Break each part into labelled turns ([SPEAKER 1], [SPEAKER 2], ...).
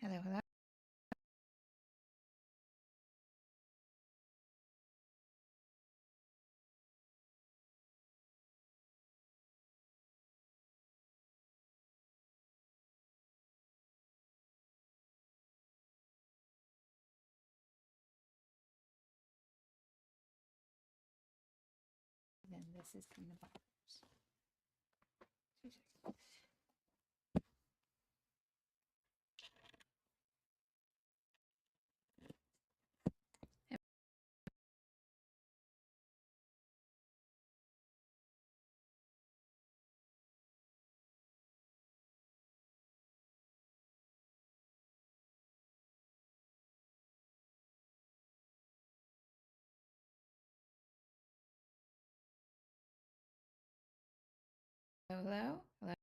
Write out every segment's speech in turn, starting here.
[SPEAKER 1] Hello, hello. Then this is from the bottom. 2 seconds. Hello, hello, hello.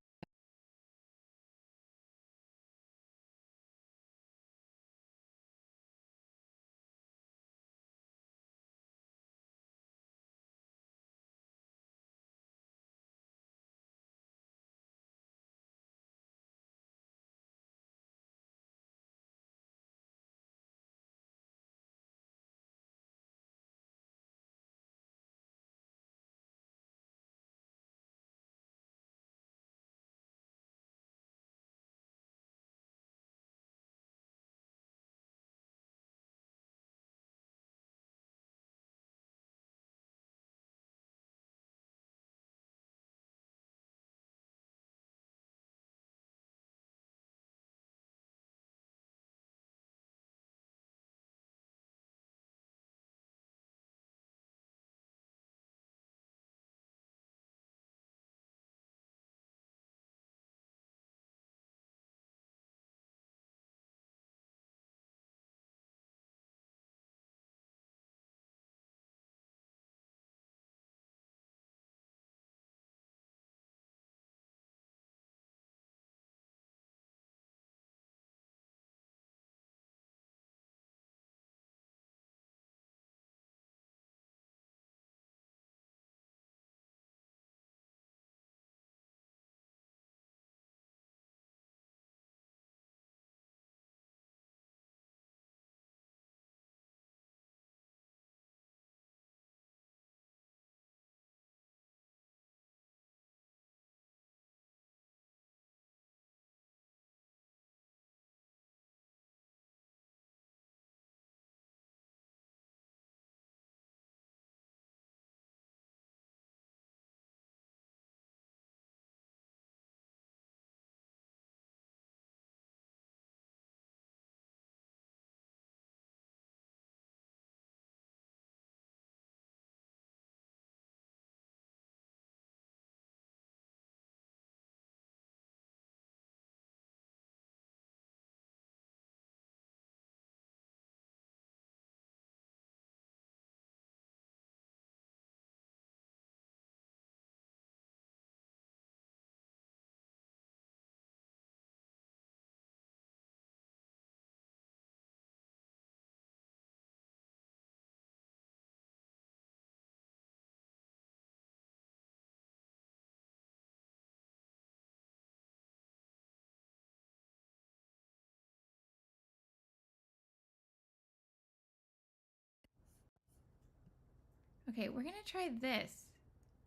[SPEAKER 1] Okay, we're gonna try this.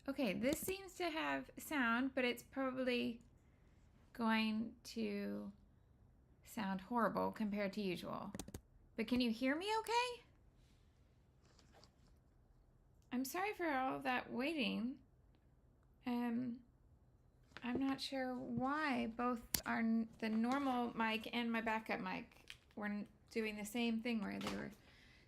[SPEAKER 1] Okay, this seems to have sound, but it's probably going to sound horrible compared to usual. But can you hear me okay? I'm sorry for all of that waiting. I'm not sure why both the normal mic and my backup mic were doing the same thing where they were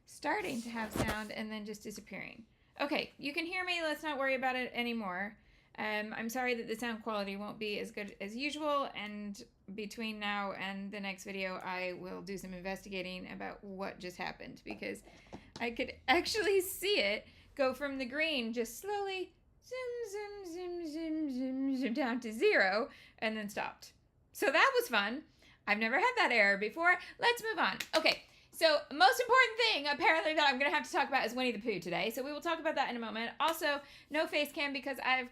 [SPEAKER 1] starting to have sound and then just disappearing. Okay, you can hear me. Let's not worry about it anymore. I'm sorry that the sound quality won't be as good as usual, and between now and the next video, I will do some investigating about what just happened, because I could actually see it go from the green just slowly zoom, zoom, zoom, zoom, zoom, zoom down to 0 and then stopped. So that was fun. I've never had that error before. Let's move on. Okay. So, most important thing, apparently, that I'm going to have to talk about is Winnie the Pooh today. So, we will talk about that in a moment. Also, no face cam because I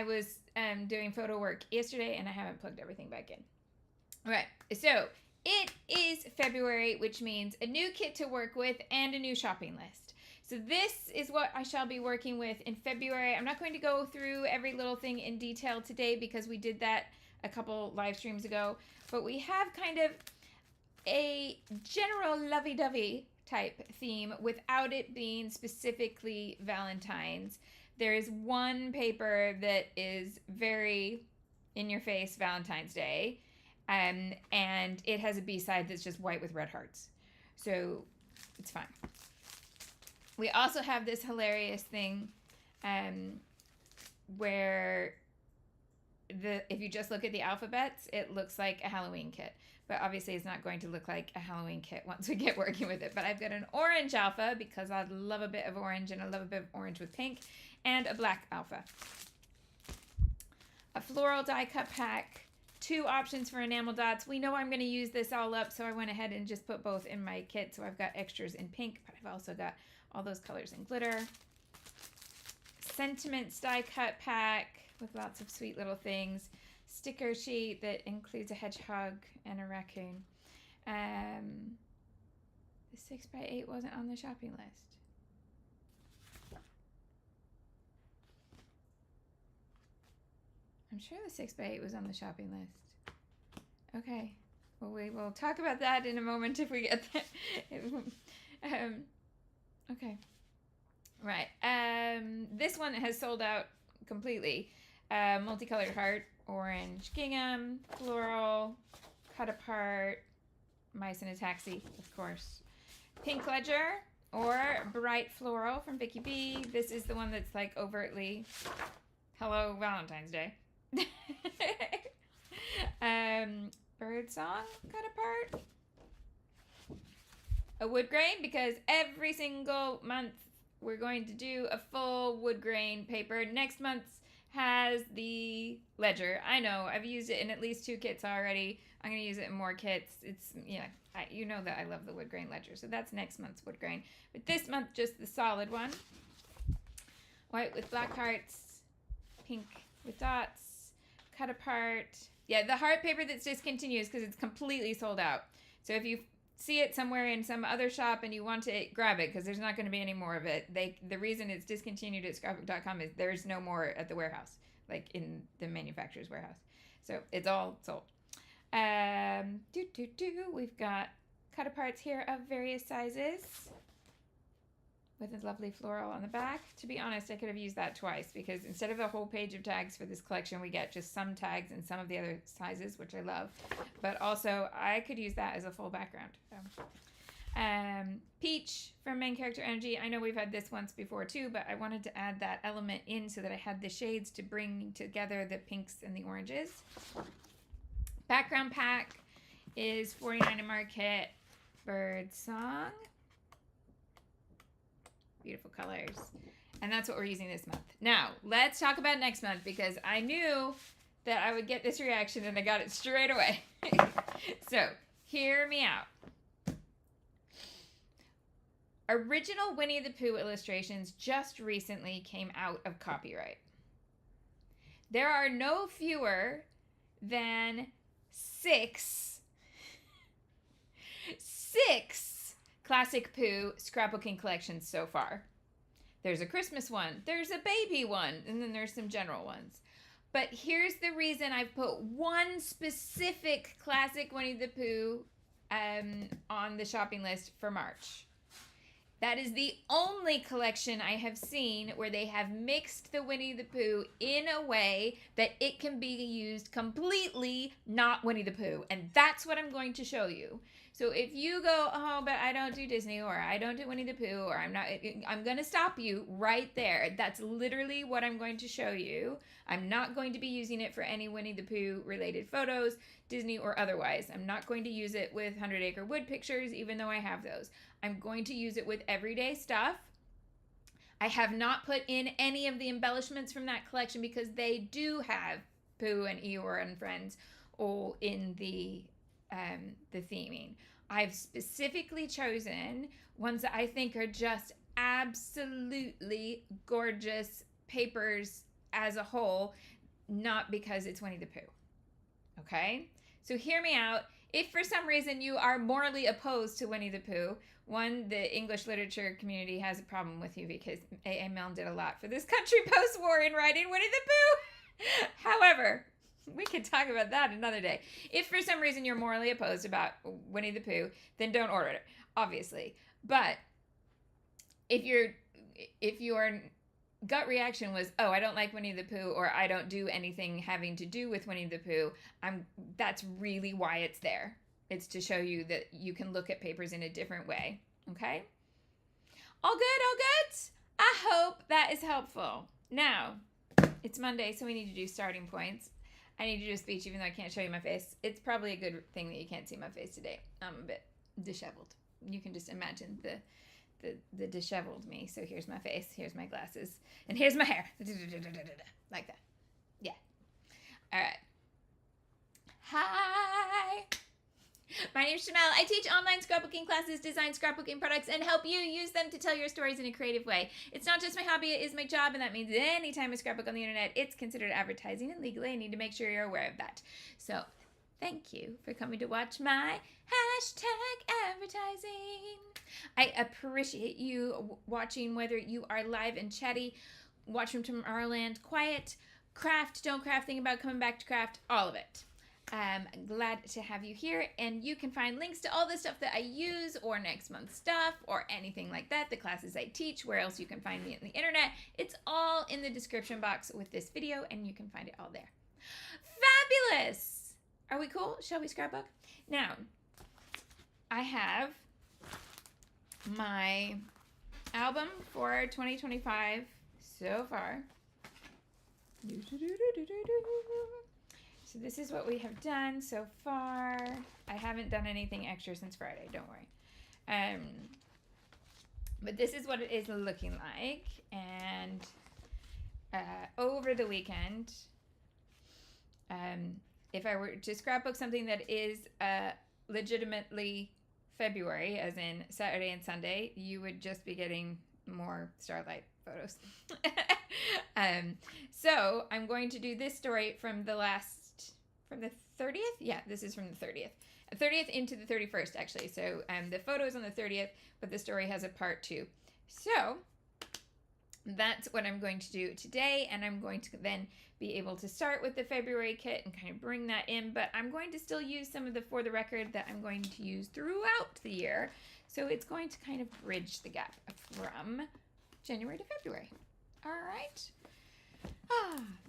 [SPEAKER 1] was doing photo work yesterday and I haven't plugged everything back in. All right, so it is February, which means a new kit to work with and a new shopping list. So this is what I shall be working with in February. I'm not going to go through every little thing in detail today because we did that a couple live streams ago, but we have kind of a general lovey-dovey type theme without it being specifically Valentine's. There is one paper that is very in your face Valentine's Day, and it has a B-side that's just white with red hearts. So it's fine. We also have this hilarious thing where if you just look at the alphabets, it looks like a Halloween kit. But obviously it's not going to look like a Halloween kit once we get working with it. But I've got an orange alpha because I love a bit of orange and I love a bit of orange with pink, and a black alpha. A floral die cut pack, 2 options for enamel dots. We know I'm going to use this all up, so I went ahead and just put both in my kit. So I've got extras in pink, but I've also got all those colors in glitter. Sentiments die cut pack with lots of sweet little things. Sticker sheet that includes a hedgehog and a raccoon. The 6x8 wasn't on the shopping list. I'm sure the 6x8 was on the shopping list. Okay. Well, we will talk about that in a moment if we get there. Okay. Right. This one has sold out completely. Multicolored heart, orange gingham, floral, cut apart, mice in a taxi, of course. Pink ledger or bright floral from Vicky B. This is the one that's like overtly hello Valentine's Day. Bird song cut apart. A wood grain, because every single month we're going to do a full wood grain paper. Next month's has the ledger. I know I've used it in at least 2 kits already. I'm going to use it in more kits. It's, you know that I love the wood grain ledger. So that's next month's wood grain. But this month, just the solid one. White with black hearts, pink with dots, cut apart. Yeah, the heart paper that's discontinued because it's completely sold out. So if you see it somewhere in some other shop and you want to grab it, because there's not going to be any more of it. The reason it's discontinued at scrapbook.com is there's no more at the warehouse, like in the manufacturer's warehouse. So it's all sold. We've got cut aparts here of various sizes with a lovely floral on the back. To be honest, I could have used that twice because instead of a whole page of tags for this collection, we get just some tags and some of the other sizes, which I love. But also, I could use that as a full background. Peach from Main Character Energy. I know we've had this once before too, but I wanted to add that element in so that I had the shades to bring together the pinks and the oranges. Background pack is $49 in Market. Bird Song. Beautiful colors. And that's what we're using this month. Now, let's talk about next month because I knew that I would get this reaction and I got it straight away. So, hear me out. Original Winnie the Pooh illustrations just recently came out of copyright. There are no fewer than 6 Classic Pooh scrapbooking collections so far. There's a Christmas one, there's a baby one, and then there's some general ones. But here's the reason I've put one specific classic Winnie the Pooh on the shopping list for March. That is the only collection I have seen where they have mixed the Winnie the Pooh in a way that it can be used completely not Winnie the Pooh. And that's what I'm going to show you. So if you go, oh, but I don't do Disney, or I don't do Winnie the Pooh, or I'm going to stop you right there. That's literally what I'm going to show you. I'm not going to be using it for any Winnie the Pooh related photos, Disney or otherwise. I'm not going to use it with 100 Acre Wood pictures, even though I have those. I'm going to use it with everyday stuff. I have not put in any of the embellishments from that collection because they do have Pooh and Eeyore and friends all in the theming. I've specifically chosen ones that I think are just absolutely gorgeous papers as a whole, not because it's Winnie the Pooh. Okay? So hear me out. If for some reason you are morally opposed to Winnie the Pooh, one, the English literature community has a problem with you because A.A. Milne did a lot for this country post-war in writing Winnie the Pooh. However, we could talk about that another day. If for some reason you're morally opposed about Winnie the Pooh, then don't order it, obviously. But if your gut reaction was, oh, I don't like Winnie the Pooh, or I don't do anything having to do with Winnie the Pooh, that's really why it's there. It's to show you that you can look at papers in a different way. Okay? All good, all good? I hope that is helpful. Now, it's Monday, so we need to do starting points. I need to do a speech even though I can't show you my face. It's probably a good thing that you can't see my face today. I'm a bit disheveled. You can just imagine the disheveled me. So here's my face, here's my glasses, and here's my hair. Like that. Yeah. All right. Hi. My name is Shimelle. I teach online scrapbooking classes, design scrapbooking products, and help you use them to tell your stories in a creative way. It's not just my hobby, it is my job, and that means anytime I scrapbook on the internet, it's considered advertising, and legally I need to make sure you're aware of that. So, thank you for coming to watch my hashtag advertising. I appreciate you watching, whether you are live and chatty, watch from Tomorrowland, quiet, craft, don't craft, think about coming back to craft, all of it. I'm glad to have you here, and you can find links to all the stuff that I use, or next month's stuff, or anything like that, the classes I teach, where else you can find me on the internet. It's all in the description box with this video, and you can find it all there. Fabulous! Are we cool? Shall we scrapbook? Now, I have my album for 2025 so far. So this is what we have done so far. I haven't done anything extra since Friday, don't worry. But this is what it is looking like. And over the weekend, if I were to scrapbook something that is legitimately February, as in Saturday and Sunday, you would just be getting more starlight photos. So I'm going to do this story from the 30th? Yeah, this is from the 30th. 30th into the 31st, actually. So the photo's on the 30th, but the story has a part 2. So that's what I'm going to do today, and I'm going to then be able to start with the February kit and kind of bring that in, but I'm going to still use some of the For the Record that I'm going to use throughout the year. So it's going to kind of bridge the gap from January to February. All right.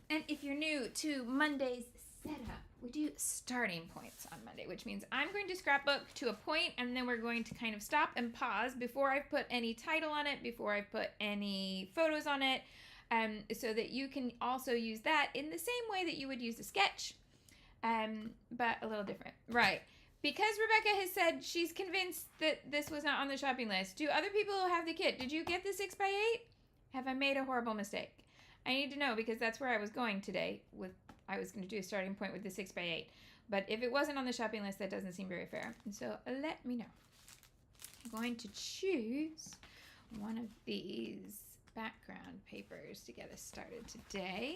[SPEAKER 1] And if you're new to Monday's setup, we do starting points on Monday, which means I'm going to scrapbook to a point, and then we're going to kind of stop and pause before I've put any title on it, before I've put any photos on it, so that you can also use that in the same way that you would use a sketch, but a little different. Right. Because Rebecca has said she's convinced that this was not on the shopping list, do other people have the kit? Did you get the 6x8? Have I made a horrible mistake? I need to know, because that's where I was going today. I was going to do a starting point with the 6x8. But if it wasn't on the shopping list, that doesn't seem very fair. And so let me know. I'm going to choose one of these background papers to get us started today.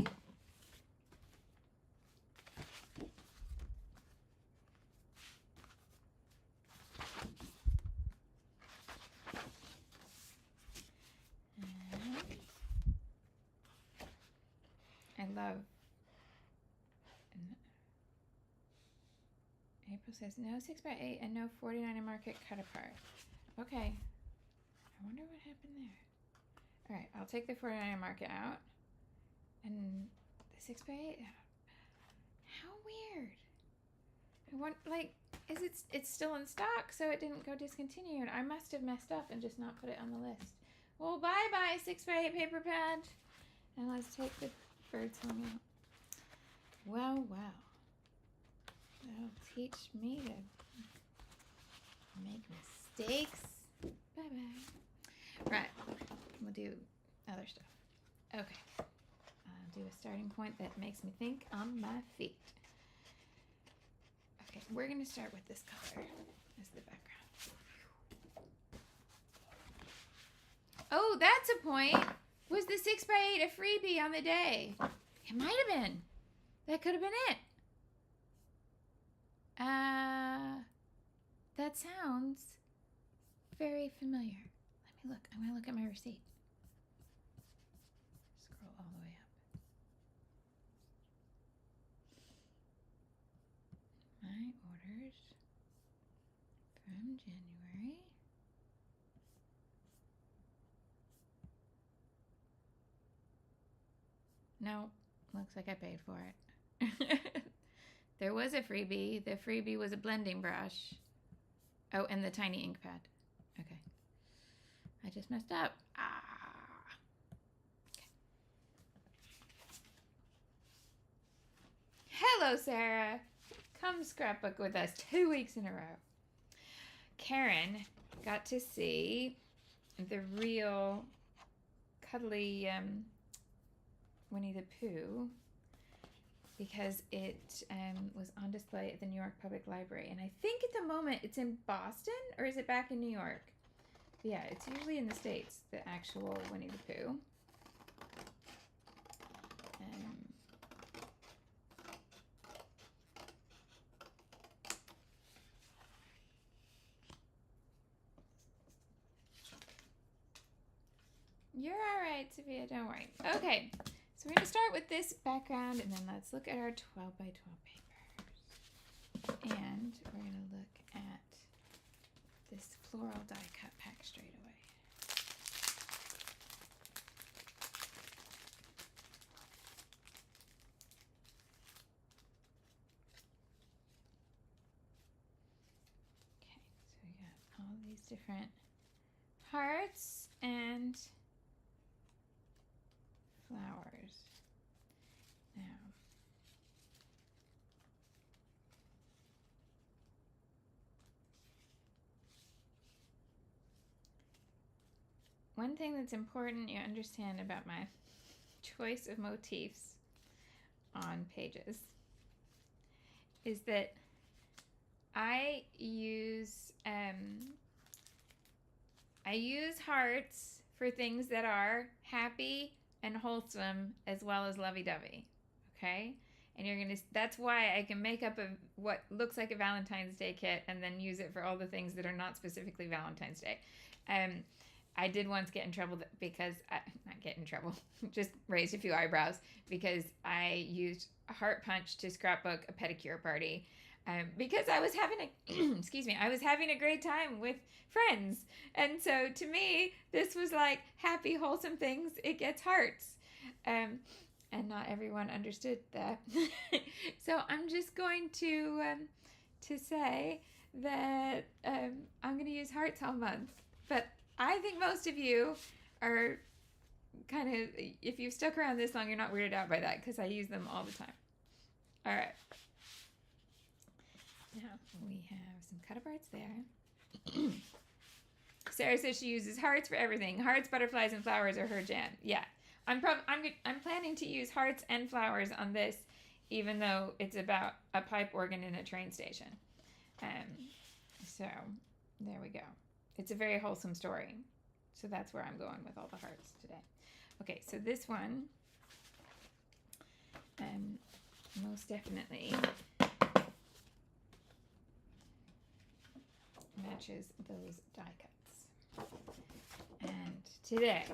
[SPEAKER 1] I love, April says no 6x8 and no 49er market cut apart. Okay, I wonder what happened there. All right, I'll take the 49er market out and the 6x8 out. How weird. I want, like, it's still in stock, so it didn't go discontinued. I must have messed up and just not put it on the list. Well, bye-bye 6x8 paper pad. And let's take the bird song out. Well, that'll teach me to make mistakes. Bye-bye. Right, we'll do other stuff. Okay, I'll do a starting point that makes me think on my feet. Okay, we're going to start with this color as the background. Oh, that's a point. Was the 6x8 a freebie on the day? It might have been. That could have been it. That sounds very familiar. Let me look. I'm going to look at my receipt. Scroll all the way up. My orders from January. No, looks like I paid for it. There was a freebie. The freebie was a blending brush. Oh, and the tiny ink pad. Okay. I just messed up. Okay. Hello, Sarah. Come scrapbook with us 2 weeks in a row. Karen got to see the real cuddly Winnie the Pooh because it was on display at the New York Public Library. And I think at the moment it's in Boston, or is it back in New York? Yeah, it's usually in the States, the actual Winnie the Pooh. You're all right, Sophia, don't worry. Okay, so we're going to start with this background, and then let's look at our 12 by 12 papers. And we're going to look at this floral die cut pack straight away. Okay, so we got all these different hearts and flowers. Now, one thing that's important you understand about my choice of motifs on pages is that I use hearts for things that are happy and wholesome as well as lovey-dovey, okay? And that's why I can make up what looks like a Valentine's Day kit and then use it for all the things that are not specifically Valentine's Day. I did once get in trouble because, not get in trouble, just raised a few eyebrows because I used a heart punch to scrapbook a pedicure party because I was having I was having a great time with friends. And so to me, this was like happy, wholesome things. It gets hearts. And not everyone understood that. So I'm just going to say that I'm going to use hearts all month. But I think most of you are kind of, if you've stuck around this long, you're not weirded out by that because I use them all the time. All right. Now we have some cut-aparts there. Sarah says she uses hearts for everything. Hearts, butterflies, and flowers are her jam. Yeah. I'm planning to use hearts and flowers on this, even though it's about a pipe organ in a train station. So there we go. It's a very wholesome story. So that's where I'm going with all the hearts today. Okay, so this one most definitely matches those die cuts. And today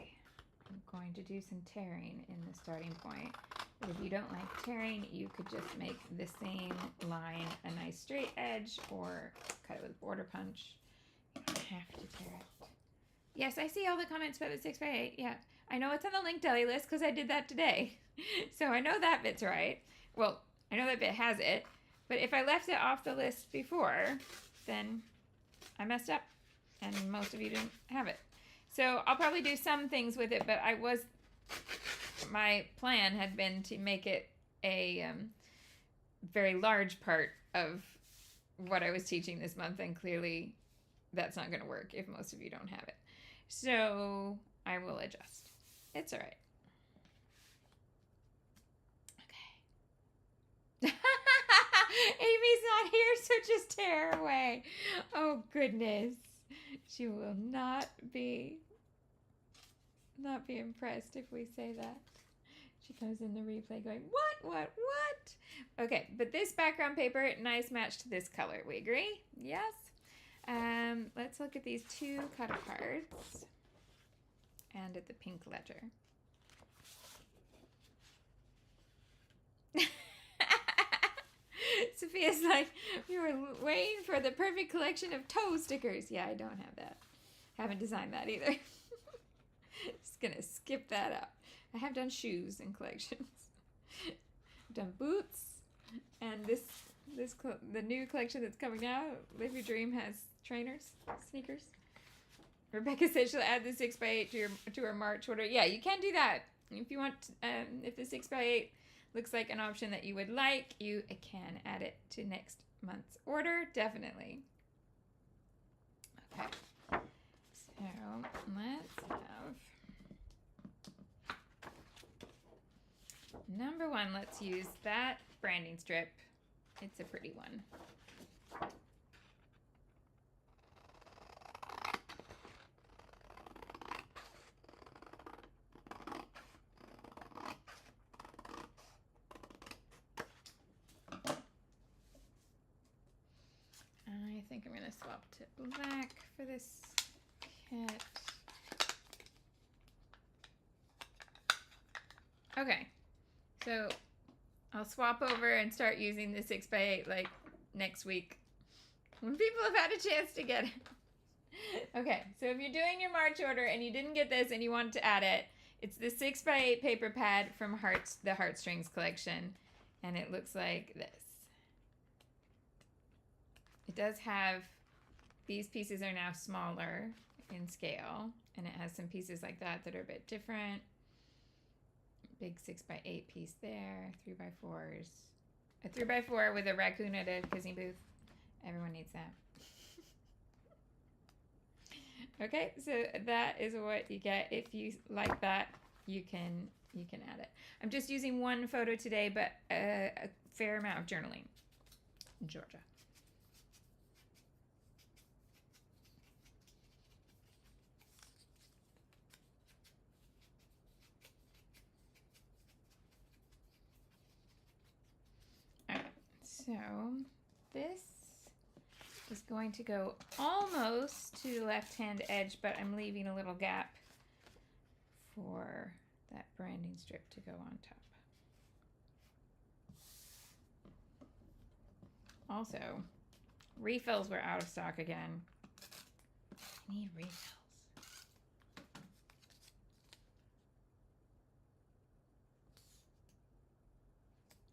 [SPEAKER 1] I'm going to do some tearing in the starting point. But if you don't like tearing, you could just make the same line a nice straight edge or cut it with border punch. You don't have to tear it. Yes, I see all the comments about the 6x8. Yeah, I know it's on the link deli list because I did that today. So I know that bit's right. Well, I know that bit has it. But if I left it off the list before, then I messed up. And most of you didn't have it. So I'll probably do some things with it, but my plan had been to make it a very large part of what I was teaching this month, and clearly that's not going to work if most of you don't have it. So I will adjust. It's all right. Okay. Amy's not here, so just tear her away. Oh, goodness. She will not be impressed if we say that. She comes in the replay going, what? Okay, but this background paper, nice match to this color. We agree? Yes. Let's look at these 2 cutter cards and at the pink ledger. Sophia's like, we were waiting for the perfect collection of toe stickers. Yeah, I don't have that. Haven't designed that either. Just gonna skip that out. I have done shoes in collections. I've done boots, and the new collection that's coming out, Live Your Dream, has trainers, sneakers. Rebecca said she'll add the 6x8 to her March order. Yeah, you can do that if you want. If the 6x8 looks like an option that you would like, you can add it to next month's order, definitely. Okay, so let's have number 1. Let's use that branding strip. It's a pretty one. I think I'm going to swap to black for this kit. Okay, so I'll swap over and start using the 6x8 like next week when people have had a chance to get it. Okay, so if you're doing your March order and you didn't get this and you want to add it, it's the 6x8 paper pad from the Heartstrings collection, and it looks like this. It does have, these pieces are now smaller in scale, and it has some pieces like that that are a bit different. Big 6x8 piece there, 3x4s. A 3x4 with a raccoon at a kissing booth. Everyone needs that. Okay, so that is what you get. If you like that, you can add it. I'm just using 1 photo today, but a fair amount of journaling in Georgia. So this is going to go almost to the left-hand edge, but I'm leaving a little gap for that branding strip to go on top. Also, refills were out of stock again. I need refills.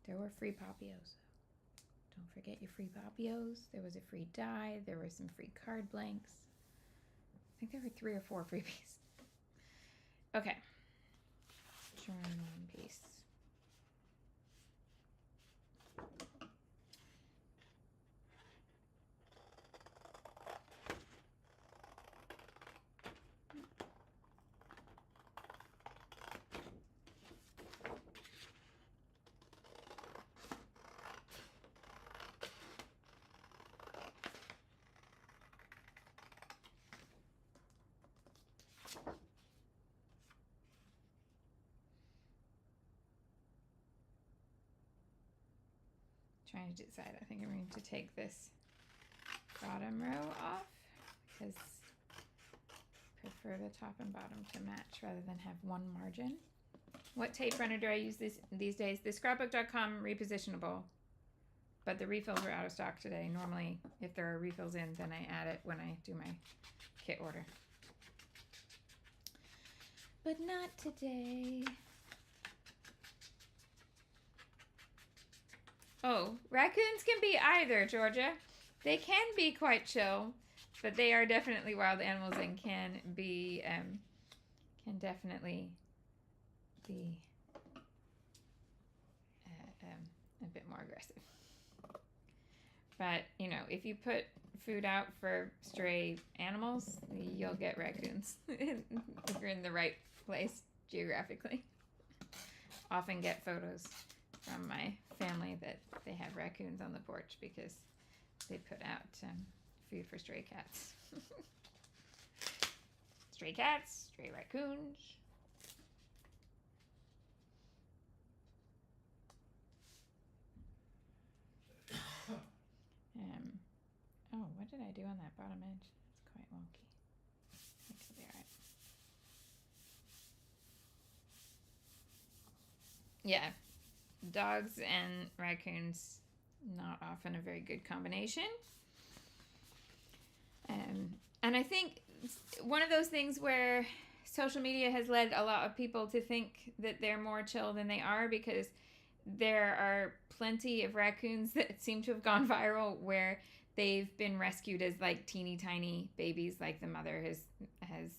[SPEAKER 1] There were free Papios. Don't forget your free Papios. There was a free die. There were some free card blanks. I think there were 3 or 4 freebies. Okay. Journal piece. Trying to decide. I think I'm going to take this bottom row off because I prefer the top and bottom to match rather than have one margin. What tape runner do I use these days? The Scrapbook.com repositionable, but the refills are out of stock today. Normally, if there are refills in, then I add it when I do my kit order. But not today. Oh, raccoons can be either, Georgia. They can be quite chill, but they are definitely wild animals and can definitely be a bit more aggressive. But, you know, if you put food out for stray animals, you'll get raccoons if you're in the right place geographically. Often get photos from my family that they have raccoons on the porch because they put out food for stray cats. Stray cats, stray raccoons. around that bottom edge. It's quite wonky. I think it'll be alright. Yeah, dogs and raccoons, not often a very good combination. And I think one of those things where social media has led a lot of people to think that they're more chill than they are, because there are plenty of raccoons that seem to have gone viral where they've been rescued as like teeny tiny babies, like the mother has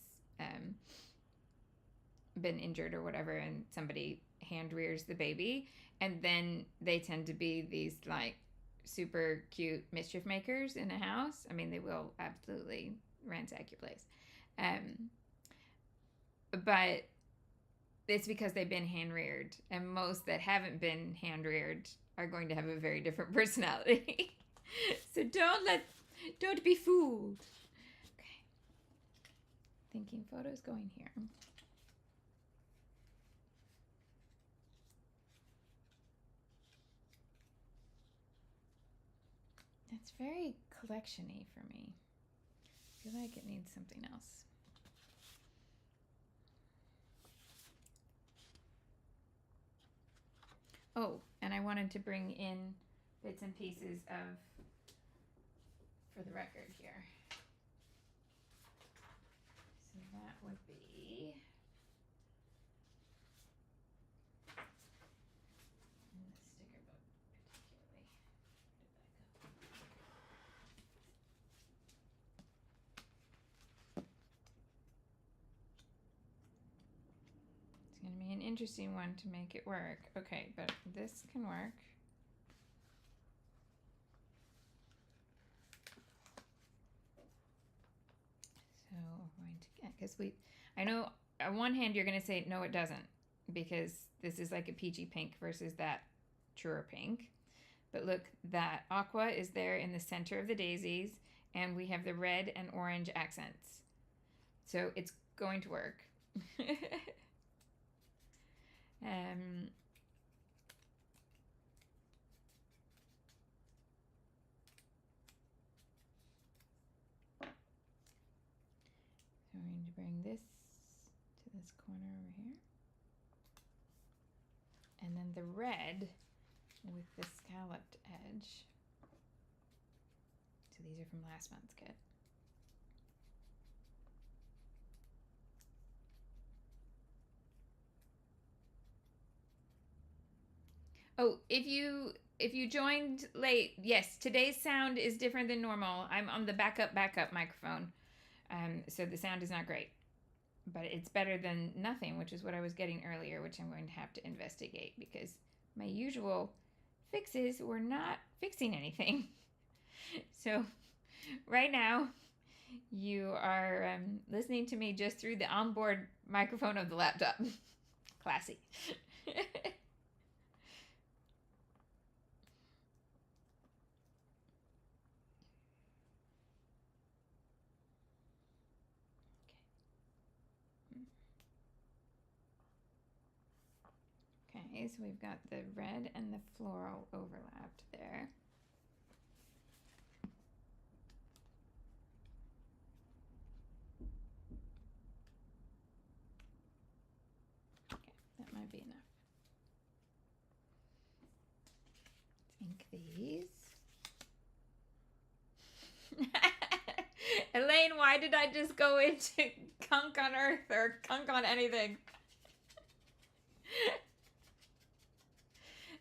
[SPEAKER 1] been injured or whatever, and somebody hand rears the baby, and then they tend to be these like super cute mischief makers in a house. I mean, they will absolutely ransack your place, but it's because they've been hand reared, and most that haven't been hand reared are going to have a very different personality. So don't be fooled. Okay, thinking photos going here. It's very collection-y for me. I feel like it needs something else. Oh, and I wanted to bring in bits and pieces of, for the record here. So that would be, in the sticker book particularly. Where did that go? It's going to be an interesting one to make it work. Okay, but this can work. So we're going to get, because I know on one hand you're going to say, no, it doesn't, because this is like a peachy pink versus that truer pink. But look, that aqua is there in the center of the daisies, and we have the red and orange accents. So it's going to work. So we're going to bring this to this corner over here. And then the red with the scalloped edge. So these are from last month's kit. Oh, if you joined late, yes, today's sound is different than normal. I'm on the backup microphone. So the sound is not great. But it's better than nothing, which is what I was getting earlier, which I'm going to have to investigate, because my usual fixes were not fixing anything. So right now you are listening to me just through the onboard microphone of the laptop. Classy. Okay, so we've got the red and the floral overlapped there. Okay, that might be enough. Let's ink these. Elaine, why did I just go into Kunk on Earth or Kunk on anything?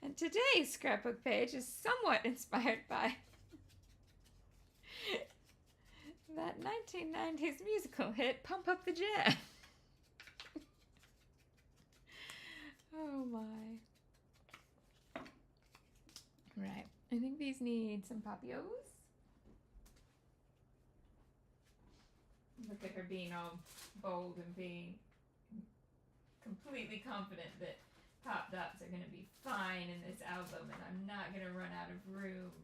[SPEAKER 1] And today's scrapbook page is somewhat inspired by that 1990s musical hit, Pump Up the Jam. Oh my. Right, I think these need some papios. Look at her being all bold and being completely confident that pop dots are going to be fine in this album and I'm not going to run out of room.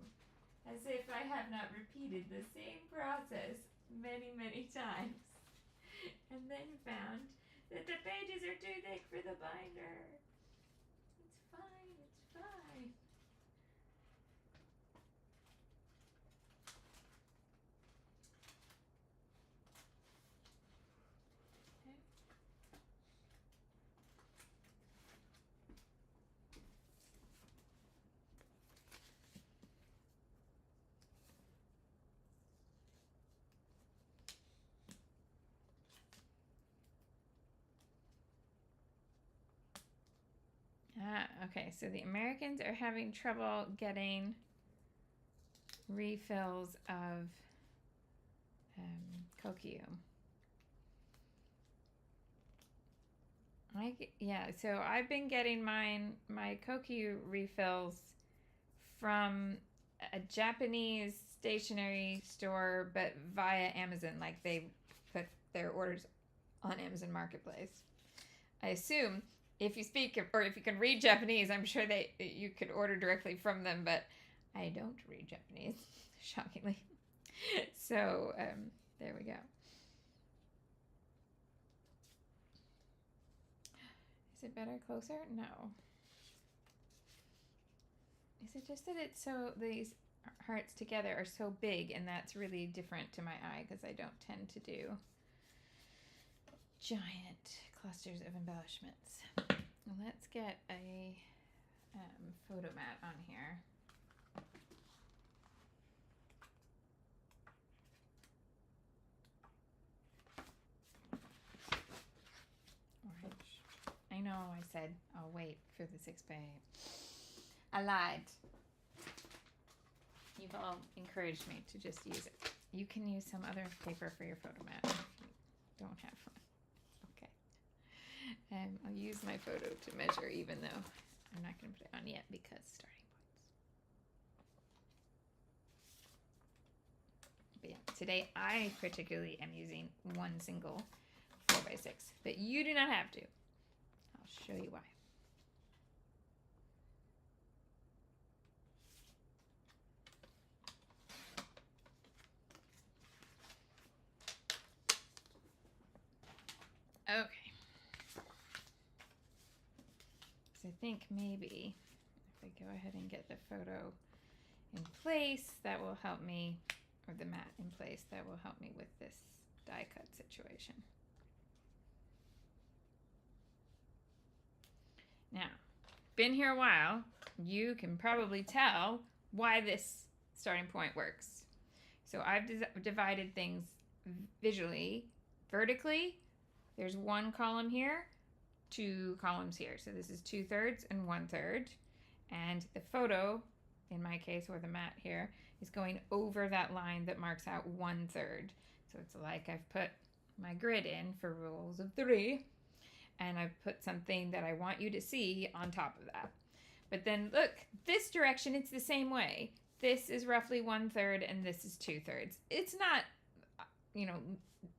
[SPEAKER 1] As if I have not repeated the same process many, many times. And then found that the pages are too thick for the binder. It's fine, it's fine. Okay, so the Americans are having trouble getting refills of Kokyu. So I've been getting my Kokyu refills from a Japanese stationery store, but via Amazon. Like they put their orders on Amazon Marketplace. I assume if you speak or if you can read Japanese, I'm sure you could order directly from them, but I don't read Japanese, shockingly. So there we go. Is it better closer? No. Is it just that it's so, these hearts together are so big, and that's really different to my eye because I don't tend to do giant clusters of embellishments. Let's get a photo mat on here. Orange. I know I said I'll wait for the 6x8. I lied. You've all encouraged me to just use it. You can use some other paper for your photo mat if you don't have one. Okay. I'll use my photo to measure, even though I'm not going to put it on yet because starting points. But yeah, today I particularly am using one single 4x6, but you do not have to. I'll show you why. Okay. So I think maybe if I go ahead and get the photo in place, that will help me, or the mat in place, that will help me with this die cut situation. Now, been here a while, you can probably tell why this starting point works. So I've divided things visually, vertically. There's one column here, 2 columns here. So this is 2/3 and 1/3. And the photo, in my case, or the mat here, is going over that line that marks out 1/3. So it's like I've put my grid in for rules of 3, and I've put something that I want you to see on top of that. But then look, this direction, it's the same way. This is roughly 1/3 and this is 2/3. It's not,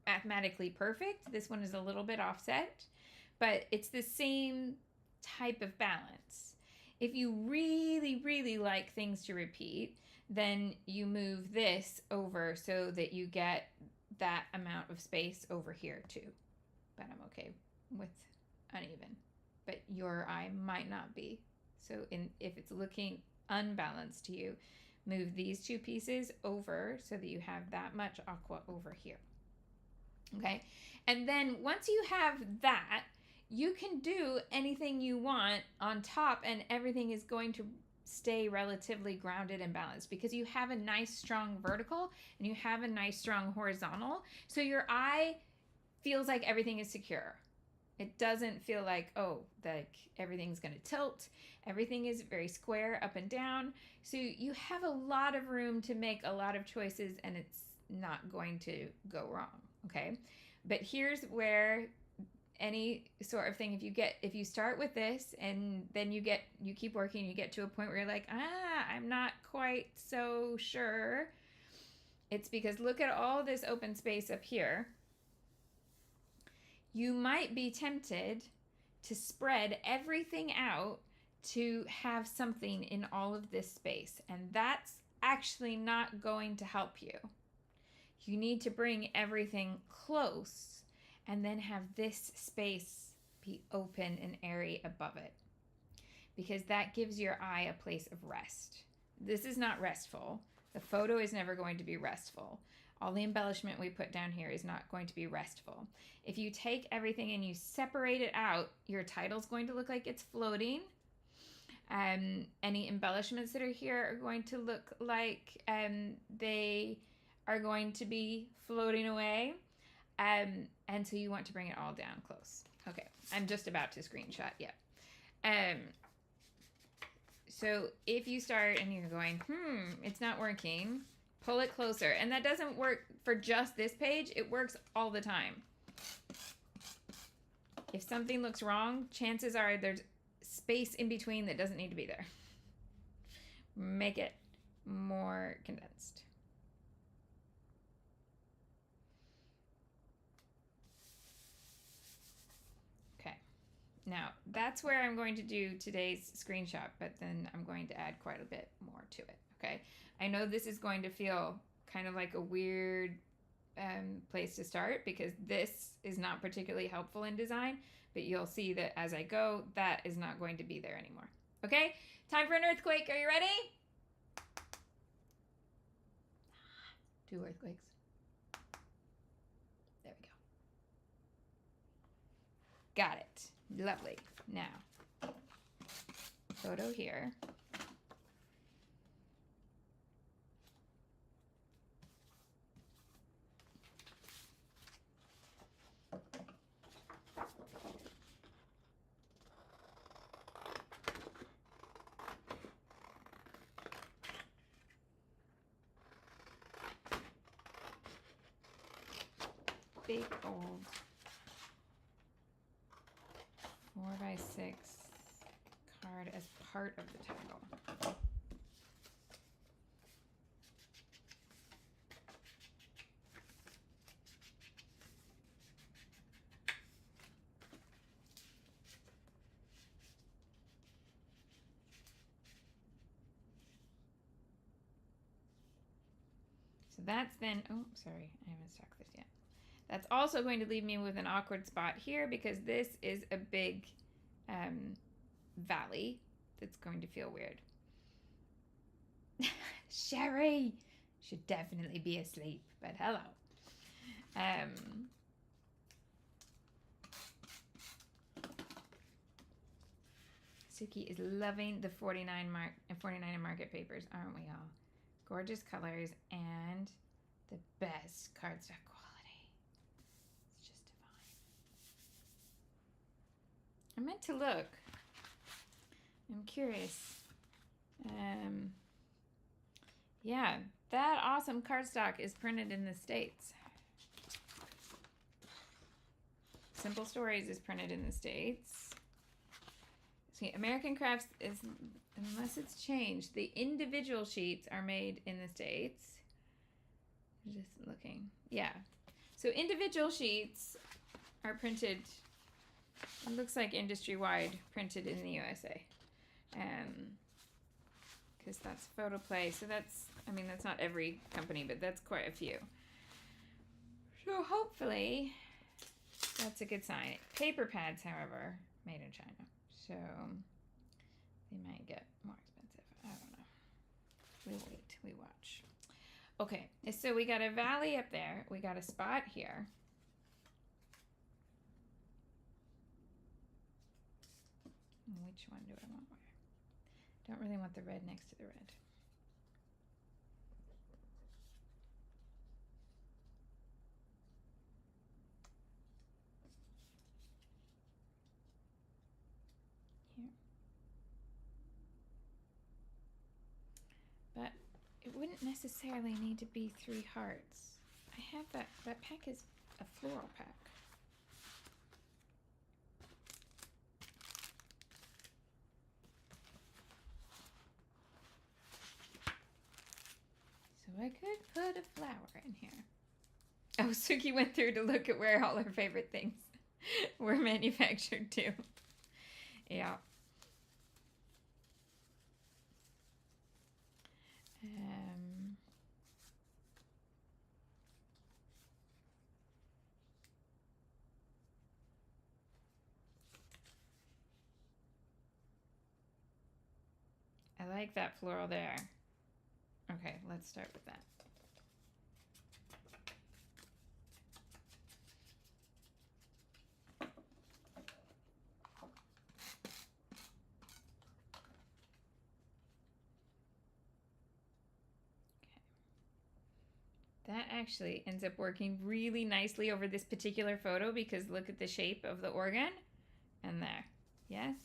[SPEAKER 1] mathematically perfect. This one is a little bit offset, but it's the same type of balance. If you really, really like things to repeat, then you move this over so that you get that amount of space over here too. But I'm okay with uneven, but your eye might not be. So if it's looking unbalanced to you, move these 2 pieces over so that you have that much aqua over here. Okay, and then once you have that, you can do anything you want on top and everything is going to stay relatively grounded and balanced because you have a nice strong vertical and you have a nice strong horizontal. So your eye feels like everything is secure. It doesn't feel like, like everything's going to tilt. Everything is very square up and down. So you have a lot of room to make a lot of choices and it's not going to go wrong. Okay. But here's where any sort of thing, if you start with this and then you keep working, you get to a point where you're like, I'm not quite so sure. It's because look at all this open space up here. You might be tempted to spread everything out to have something in all of this space. And that's actually not going to help you. You need to bring everything close and then have this space be open and airy above it, because that gives your eye a place of rest. This is not restful. The photo is never going to be restful. All the embellishment we put down here is not going to be restful. If you take everything and you separate it out, your title's going to look like it's floating. Any embellishments that are here are going to look like they are going to be floating away. And so you want to bring it all down close. Okay, I'm just about to screenshot. Yeah. So if you start and you're going, it's not working, pull it closer. And that doesn't work for just this page. It works all the time. If something looks wrong, chances are there's space in between that doesn't need to be there. Make it more condensed. Okay, now that's where I'm going to do today's screenshot, but then I'm going to add quite a bit more to it, okay? I know this is going to feel kind of like a weird place to start because this is not particularly helpful in design, but you'll see that as I go, that is not going to be there anymore. Okay, time for an earthquake. Are you ready? 2 earthquakes. There we go. Got it. Lovely. Now, photo here. Big old 4x6 card as part of the title. So that's then, oh, sorry, I haven't stuck this yet. That's also going to leave me with an awkward spot here because this is a big valley that's going to feel weird. Sherry should definitely be asleep, but hello. Suki is loving the 49 and Market papers, aren't we all? Gorgeous colors and the best cardstock quality. It's just divine. I meant to look. I'm curious. Yeah, that awesome cardstock is printed in the States. Simple Stories is printed in the States. See, American Crafts is, unless it's changed, the individual sheets are made in the States. Just looking. Yeah. So individual sheets are printed, it looks like industry-wide, printed in the USA. Because that's Photoplay. So that's, I mean, that's not every company, but that's quite a few. So hopefully that's a good sign. Paper pads, however, made in China. So they might get more expensive. I don't know. We wait, we watch. Okay, so we got a valley up there. We got a spot here. Which one do I want where? Don't really want the red next to the red. Here. But it wouldn't necessarily need to be 3 hearts. I have that pack is a floral pack. So I could put a flower in here. Oh, Suki went through to look at where all her favorite things were manufactured too. Yeah. I like that floral there. Okay, let's start with that. That actually ends up working really nicely over this particular photo because look at the shape of the organ and there. Yes?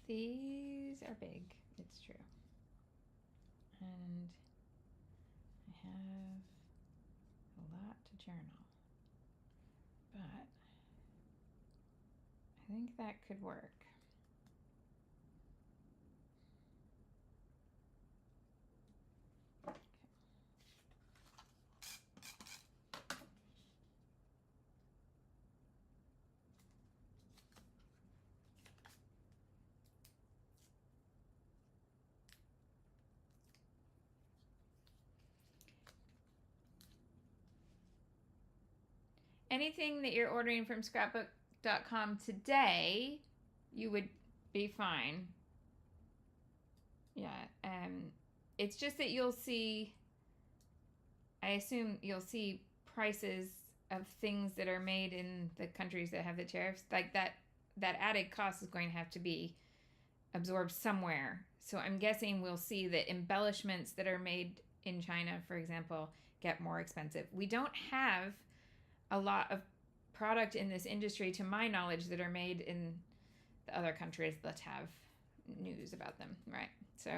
[SPEAKER 1] these are big. It's true. And I have a lot to journal. But I think that could work. Anything that you're ordering from scrapbook.com today, you would be fine. Yeah. It's just that you'll see, I assume you'll see prices of things that are made in the countries that have the tariffs. Like that added cost is going to have to be absorbed somewhere. So I'm guessing we'll see that embellishments that are made in China, for example, get more expensive. We don't have a lot of product in this industry, to my knowledge, that are made in the other countries that have news about them, right? So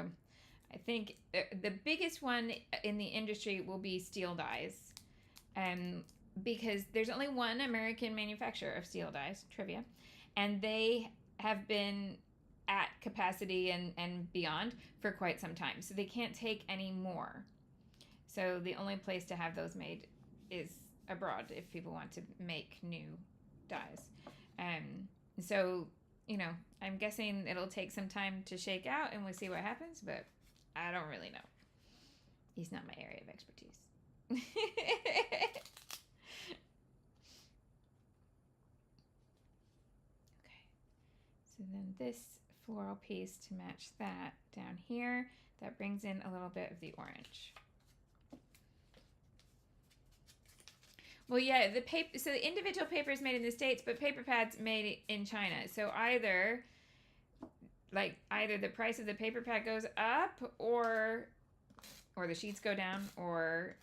[SPEAKER 1] I think the biggest one in the industry will be steel dies, because there's only one American manufacturer of steel dies, trivia, and they have been at capacity and beyond for quite some time, so they can't take any more. So the only place to have those made is abroad if people want to make new dies. So, I'm guessing it'll take some time to shake out and we'll see what happens, but I don't really know. He's not my area of expertise. Okay. So then this floral piece to match that down here, that brings in a little bit of the orange. Well, yeah, the paper. So the individual paper is made in the States, but paper pads made in China. So either the price of the paper pad goes up, or the sheets go down, or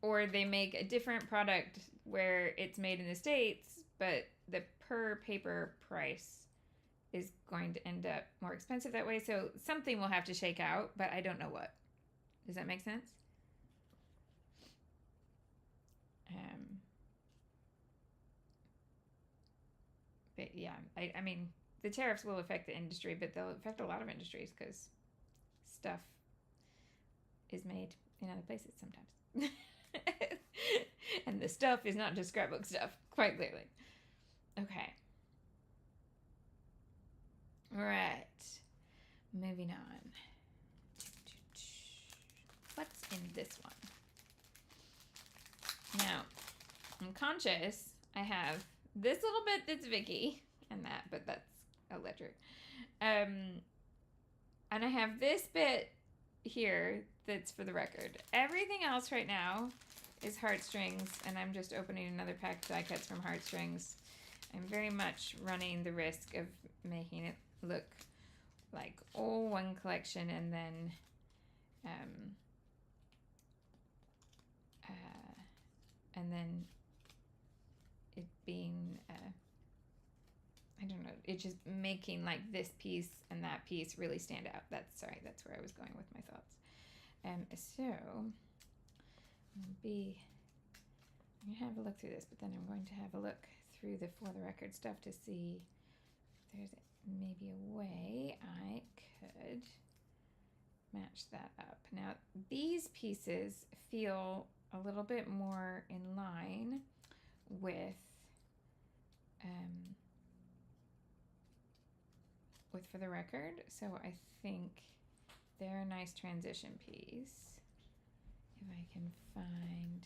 [SPEAKER 1] they make a different product where it's made in the States, but the per paper price is going to end up more expensive that way. So something will have to shake out, but I don't know what. Does that make sense? But yeah, I mean, the tariffs will affect the industry, but they'll affect a lot of industries because stuff is made in other places sometimes. And the stuff is not just scrapbook stuff, quite clearly. Okay. All right. Moving on. What's in this one? Now, I'm conscious I have this little bit that's Vicky and that, but that's a ledger. And I have this bit here that's for the record. Everything else right now is heartstrings, and I'm just opening another pack of die cuts from heartstrings. I'm very much running the risk of making it look like one collection and then it being I don't know, it just making like this piece and that piece really stand out. That's where I was going with my thoughts. So I'm gonna have a look through this, but then I'm going to have a look through the for the record stuff to see if there's maybe a way I could match that up. Now these pieces feel a little bit more in line with for the record, so I think they're a nice transition piece. If I can find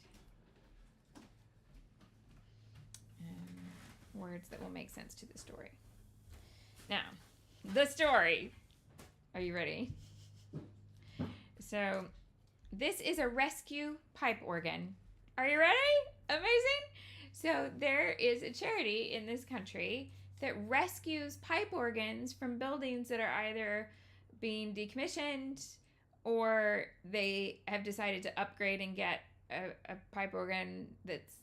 [SPEAKER 1] words that will make sense to the story. Now, the story. Are you ready? So, this is a rescue pipe organ. Are you ready? Amazing. So, there is a charity in this country that rescues pipe organs from buildings that are either being decommissioned or they have decided to upgrade and get a pipe organ that's,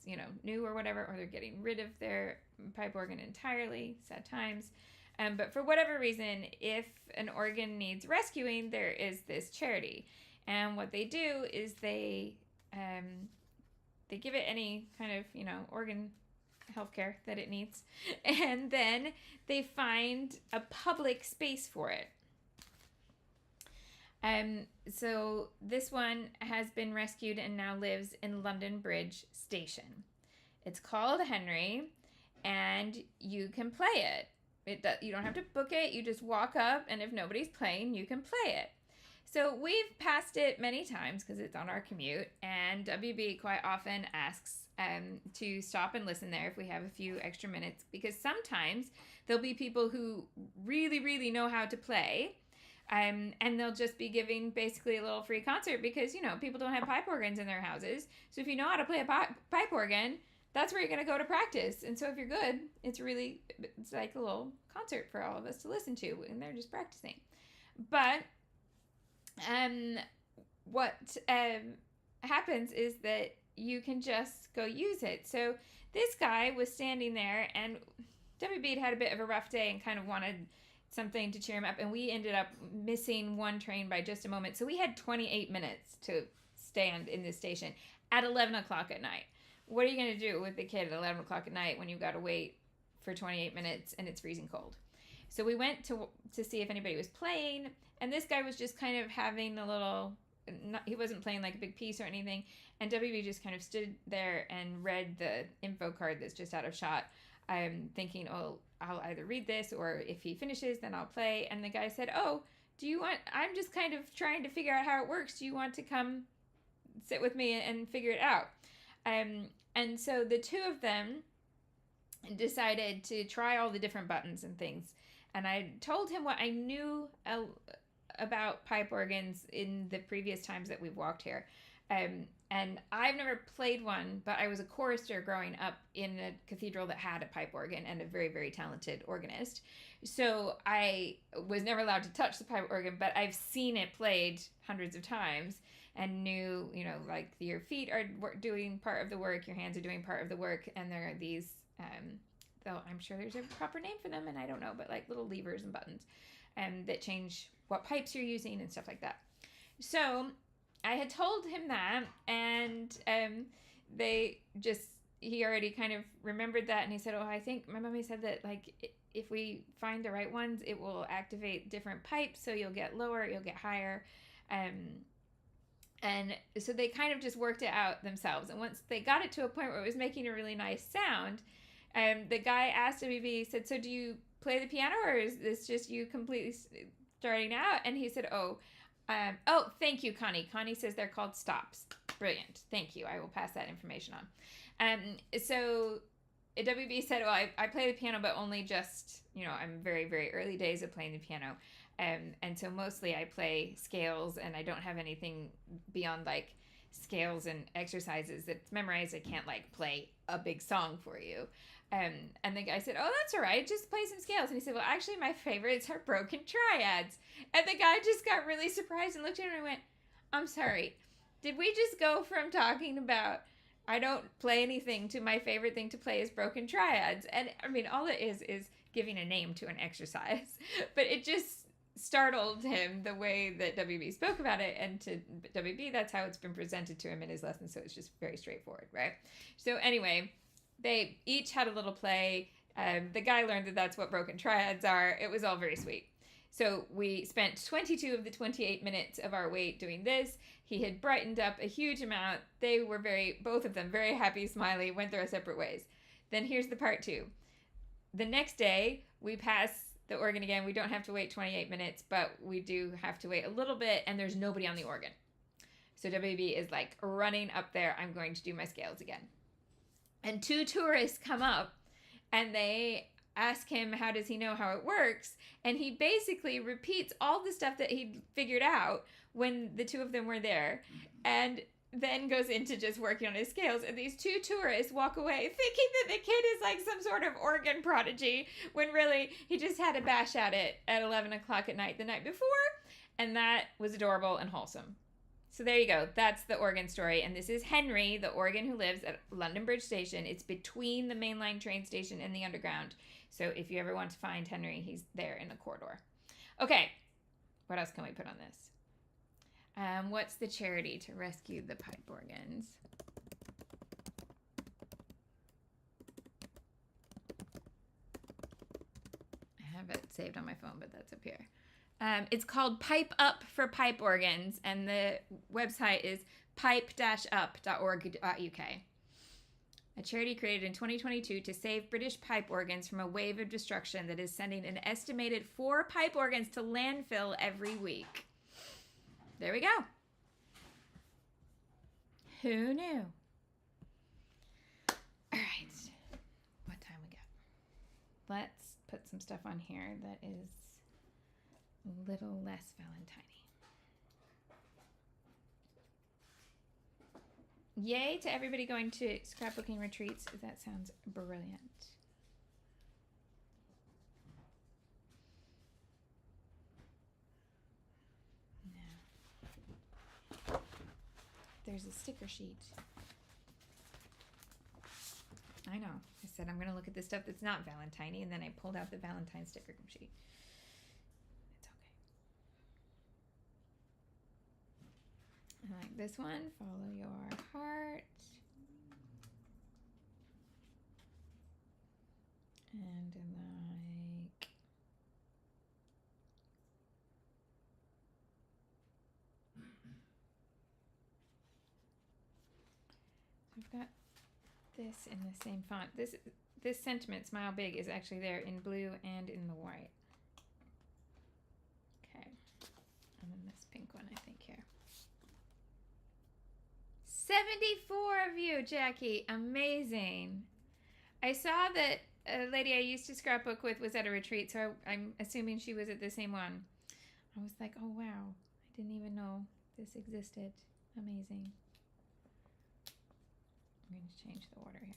[SPEAKER 1] new or whatever, or they're getting rid of their pipe organ entirely. Sad times. But for whatever reason, if an organ needs rescuing, there is this charity. And what they do is they give it any kind of, organ healthcare that it needs. And then they find a public space for it. So this one has been rescued and now lives in London Bridge Station. It's called Henry, and you can play it. You don't have to book it. You just walk up, and if nobody's playing, you can play it. So we've passed it many times because it's on our commute, and WB quite often asks to stop and listen there if we have a few extra minutes, because sometimes there'll be people who really, really know how to play, and they'll just be giving basically a little free concert because, people don't have pipe organs in their houses. So if you know how to play a pipe organ, that's where you're going to go to practice. And so if you're good, it's like a little concert for all of us to listen to, and they're just practicing. But what happens is that you can just go use it. So this guy was standing there, and WB had a bit of a rough day and kind of wanted something to cheer him up, and we ended up missing one train by just a moment. So we had 28 minutes to stand in this station at 11 o'clock at night. What are you going to do with the kid at 11 o'clock at night when you've got to wait for 28 minutes and it's freezing cold? So we went to see if anybody was playing, and this guy was just kind of having a little, he wasn't playing like a big piece or anything, and WB just kind of stood there and read the info card that's just out of shot. I'm thinking, oh, I'll either read this, or if he finishes, then I'll play. And the guy said, oh, I'm just kind of trying to figure out how it works. Do you want to come sit with me and figure it out? And so the two of them decided to try all the different buttons and things. And I told him what I knew about pipe organs in the previous times that we've walked here. And I've never played one, but I was a chorister growing up in a cathedral that had a pipe organ and a very, very talented organist. So I was never allowed to touch the pipe organ, but I've seen it played hundreds of times and knew, like your feet are doing part of the work, your hands are doing part of the work, and there are these, though I'm sure there's a proper name for them, and I don't know, but like little levers and buttons that change what pipes you're using and stuff like that. So I had told him that, and he already kind of remembered that, and he said, oh, I think my mommy said that, like, if we find the right ones, it will activate different pipes, so you'll get lower, you'll get higher, and so they kind of just worked it out themselves, and once they got it to a point where it was making a really nice sound, the guy asked WB, he said, so do you play the piano, or is this just you completely starting out? And he said, oh, thank you, Connie. Connie says they're called stops. Brilliant. Thank you. I will pass that information on. So WB said, well, I play the piano, but only just, I'm very, very early days of playing the piano. And so mostly I play scales, and I don't have anything beyond like scales and exercises that's memorized. I can't like play a big song for you. And the guy said, oh, that's all right. Just play some scales. And he said, well, actually, my favorites are broken triads. And the guy just got really surprised and looked at him and went, I'm sorry. Did we just go from talking about I don't play anything to my favorite thing to play is broken triads? And I mean, all it is giving a name to an exercise. But it just startled him the way that WB spoke about it. And to WB, that's how it's been presented to him in his lesson. So it's just very straightforward, right? So anyway, they each had a little play. The guy learned that that's what broken triads are. It was all very sweet. So we spent 22 of the 28 minutes of our wait doing this. He had brightened up a huge amount. They were both of them, very happy, smiley, went their separate ways. Then here's the part two. The next day, we pass the organ again. We don't have to wait 28 minutes, but we do have to wait a little bit, and there's nobody on the organ. So WB is like running up there. I'm going to do my scales again. And two tourists come up, and they ask him, how does he know how it works? And he basically repeats all the stuff that he'd figured out when the two of them were there, and then goes into just working on his scales. And these two tourists walk away thinking that the kid is like some sort of organ prodigy, when really he just had a bash at it at 11 o'clock at night the night before. And that was adorable and wholesome. So there you go. That's the organ story. And this is Henry, the organ who lives at London Bridge Station. It's between the mainline train station and the underground. So if you ever want to find Henry, he's there in the corridor. Okay. What else can we put on this? What's the charity to rescue the pipe organs? I have it saved on my phone, but that's up here. It's called Pipe Up for Pipe Organs, and the website is pipe-up.org.uk. A charity created in 2022 to save British pipe organs from a wave of destruction that is sending an estimated 4 pipe organs to landfill every week. There we go. Who knew? All right. What time we got? Let's put some stuff on here that is a little less Valentine-y. Yay to everybody going to scrapbooking retreats. That sounds brilliant. Now, there's a sticker sheet. I know. I said I'm going to look at the stuff that's not Valentine-y, and then I pulled out the Valentine sticker sheet. I like this one. Follow your heart. And like... I've got this in the same font. This sentiment, Smile Big, is actually there in blue and in the white. Okay. And then this pink one, I think, here. 74 of you, Jackie. Amazing. I saw that a lady I used to scrapbook with was at a retreat, so I'm assuming she was at the same one. I was like, oh, wow. I didn't even know this existed. Amazing. I'm going to change the order here.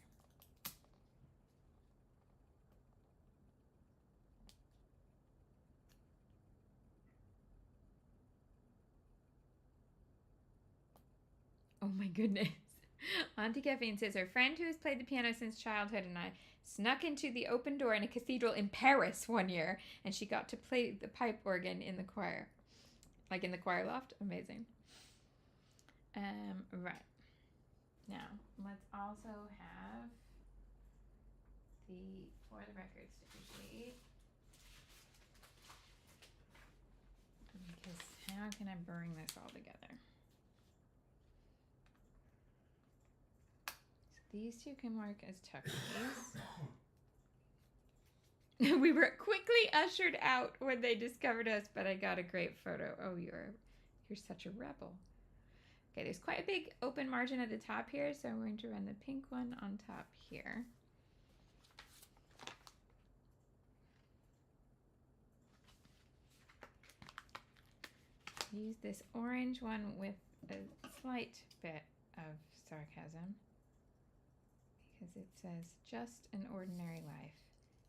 [SPEAKER 1] Oh my goodness. Auntie Caffeine says her friend who has played the piano since childhood and I snuck into the open door in a cathedral in Paris one year, and she got to play the pipe organ in the choir. Like in the choir loft. Amazing. Right. Now, let's also have the For the Record sticker sheet. Because how can I bring this all together? These two can work as tuckies. We were quickly ushered out when they discovered us, but I got a great photo. Oh, you're such a rebel. Okay, there's quite a big open margin at the top here, so I'm going to run the pink one on top here. Use this orange one with a slight bit of sarcasm. Because it says, just an ordinary life.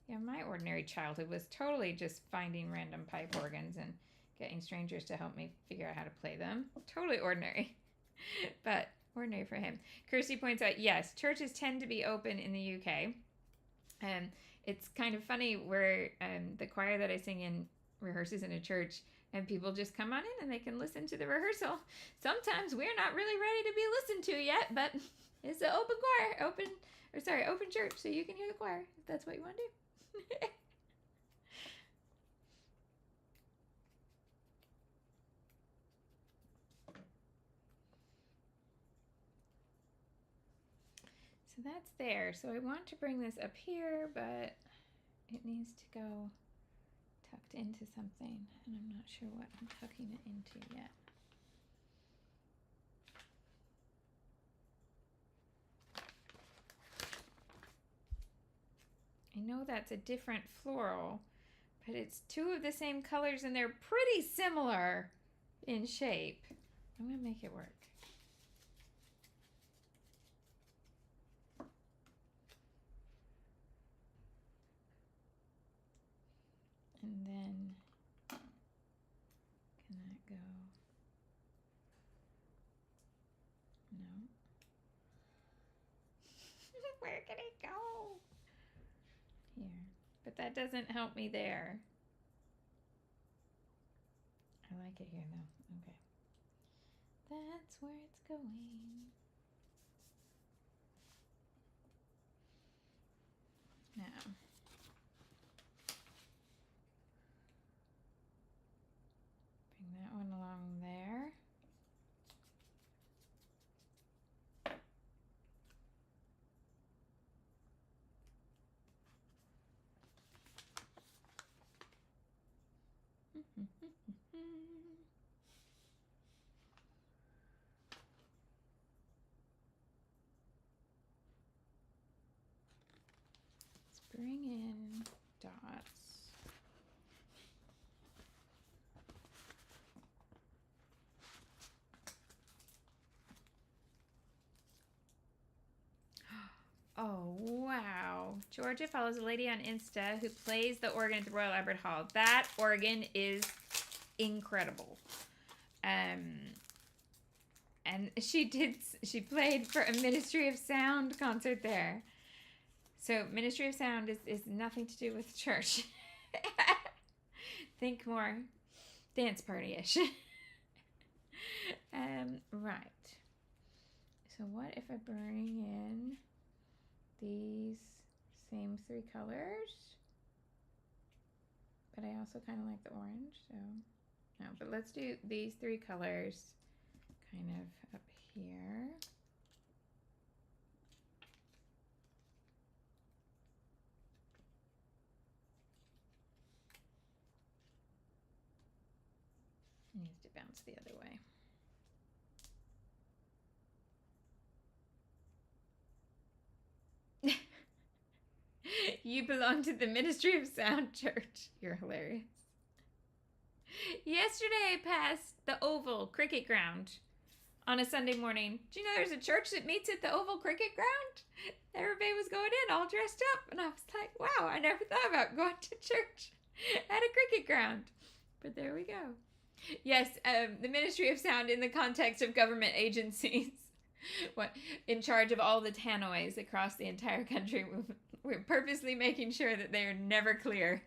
[SPEAKER 1] Yeah, my ordinary childhood was totally just finding random pipe organs and getting strangers to help me figure out how to play them. Totally ordinary. But ordinary for him. Kirsty points out, yes, churches tend to be open in the UK. It's kind of funny where the choir that I sing in rehearses in a church, and people just come on in and they can listen to the rehearsal. Sometimes we're not really ready to be listened to yet, but it's an open choir, open church, so you can hear the choir if that's what you want to do. So that's there. So I want to bring this up here, but it needs to go tucked into something, and I'm not sure what I'm tucking it into yet. I know that's a different floral, but it's two of the same colors and they're pretty similar in shape. I'm going to make it work. And then, can that go Where can it go? Here. But that doesn't help me there. I like it here though. Okay. That's where it's going. Now. Bring that one along there. Let's bring in dots. Oh, wow. Georgia follows a lady on Insta who plays the organ at the Royal Albert Hall. That organ is incredible. And she played for a Ministry of Sound concert there. So Ministry of Sound is nothing to do with church. Think more dance party-ish. Right. So what if I bring in these same three colors? But I also kind of like the orange, so no. But let's do these three colors kind of up here. It needs to bounce the other way. You belong to the Ministry of Sound Church. You're hilarious. Yesterday I passed the Oval Cricket Ground on a Sunday morning. Do you know there's a church that meets at the Oval Cricket Ground? Everybody was going in all dressed up, and I was like, wow, I never thought about going to church at a cricket ground. But there we go. Yes, the Ministry of Sound in the context of government agencies. What, in charge of all the tannoys across the entire country. We're purposely making sure that they are never clear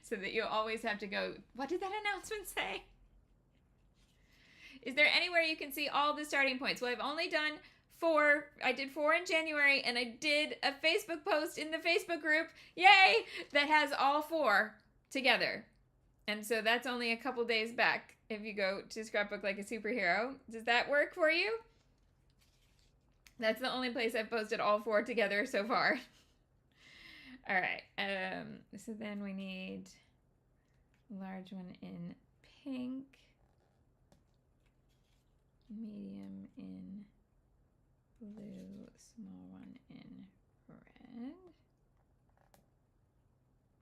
[SPEAKER 1] so that you'll always have to go, what did that announcement say? Is there anywhere you can see all the starting points? Well, I've only done 4. I did 4 in January, and I did a Facebook post in the Facebook group, yay, that has all 4 together. And so that's only a couple days back if you go to Scrapbook Like a Superhero. Does that work for you? That's the only place I've posted all 4 together so far. All right. So then we need a large one in pink, medium in blue, small one in red.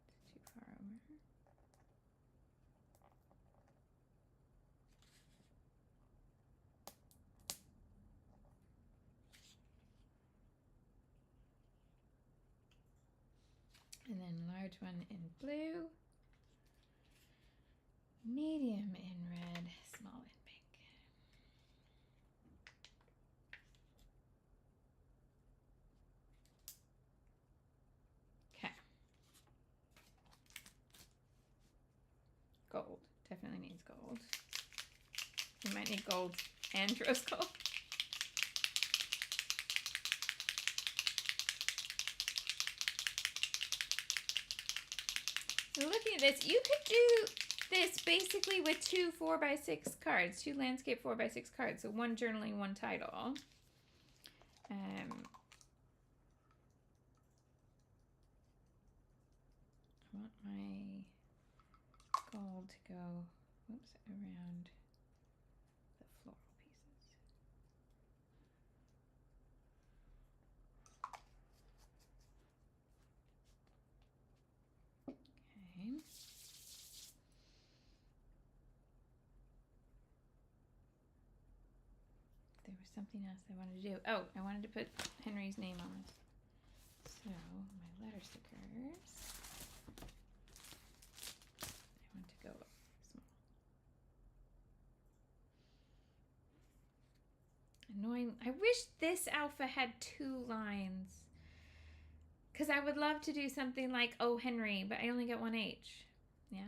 [SPEAKER 1] It's too far over. And then large one in blue, medium in red, small in pink. Okay. Gold. Definitely needs gold. You might need gold and rose gold. So looking at this, you could do this basically with 2 4x6 cards, 2 landscape 4x6 cards. So 1 journaling, 1 title. I want my gold to go, whoops, around the floral pieces. Okay. There was something else I wanted to do. Oh, I wanted to put Henry's name on it. So, my letter stickers. I want to go small. Annoying. I wish this alpha had 2 lines. Because I would love to do something like O. Henry, but I only get one H. Yeah.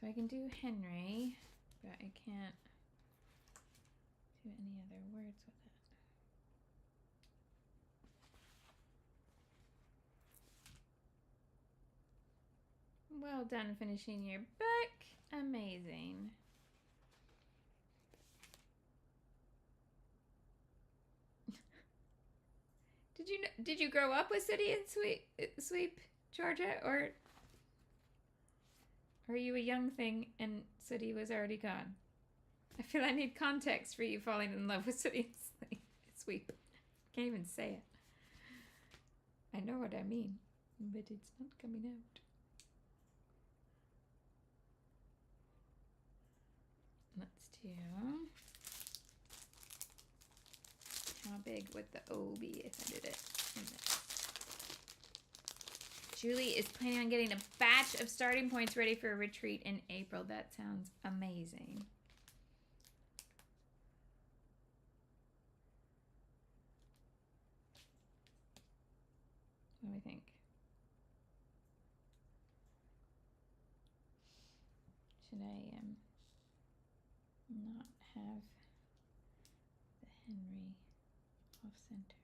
[SPEAKER 1] So I can do Henry, but I can't do any other words with it. Well done finishing your book. Amazing. Did you grow up with City and Sweep, Georgia, or are you a young thing and City was already gone? I feel I need context for you falling in love with City and Sweep. Can't even say it. I know what I mean, but it's not coming out. Let's do. How big would the O be if I did it in this? Julie is planning on getting a batch of starting points ready for a retreat in April. That sounds amazing. What do we think? Should I not have the Henry off center?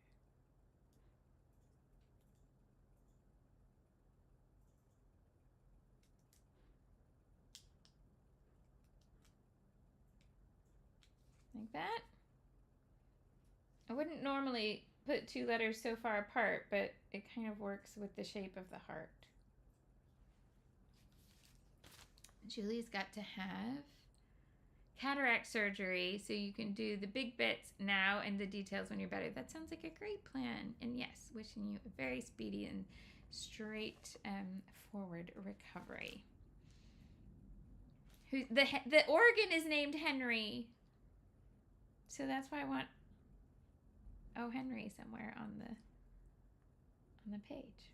[SPEAKER 1] Like that. I wouldn't normally put two letters so far apart, but it kind of works with the shape of the heart. Julie's got to have cataract surgery, so you can do the big bits now and the details when you're better. That sounds like a great plan. And yes, wishing you a very speedy and straight forward recovery. The organ is named Henry, so that's why I want O. Henry somewhere on the page.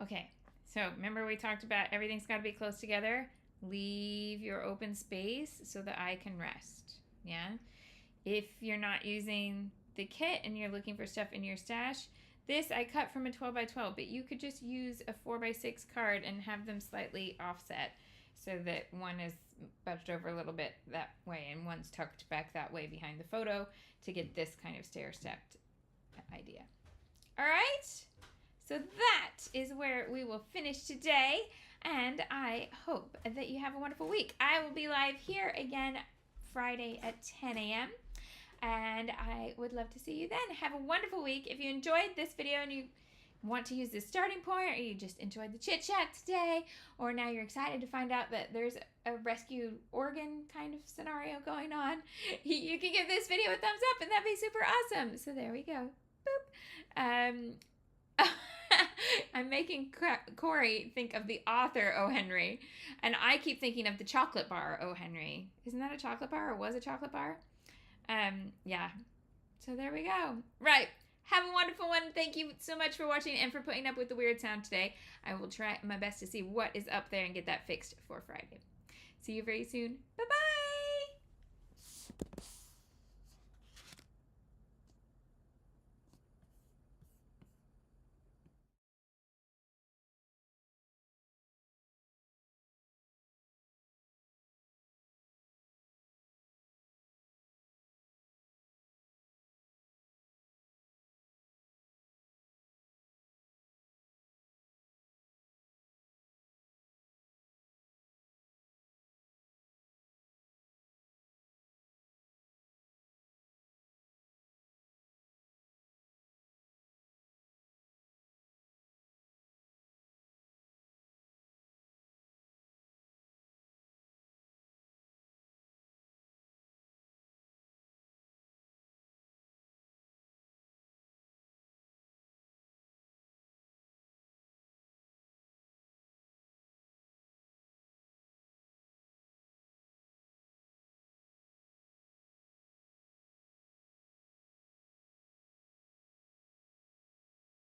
[SPEAKER 1] Okay, so remember we talked about everything's got to be close together. Leave your open space so the eye can rest. Yeah. If you're not using the kit and you're looking for stuff in your stash, this I cut from a 12 by 12, but you could just use a 4 by 6 card and have them slightly offset so that one is bunched over a little bit that way and one's tucked back that way behind the photo to get this kind of stair-stepped idea. All right. So that is where we will finish today, and I hope that you have a wonderful week. I will be live here again Friday at 10 a.m., and I would love to see you then. Have a wonderful week. If you enjoyed this video and you want to use this starting point, or you just enjoyed the chit chat today, or now you're excited to find out that there's a rescue organ kind of scenario going on, you can give this video a thumbs up, and that'd be super awesome. So there we go. Boop. I'm making Corey think of the author O. Henry, and I keep thinking of the chocolate bar O. Henry. Isn't that a chocolate bar, or was a chocolate bar? Yeah. So there we go. Right. Have a wonderful one. Thank you so much for watching and for putting up with the weird sound today. I will try my best to see what is up there and get that fixed for Friday. See you very soon. Bye-bye.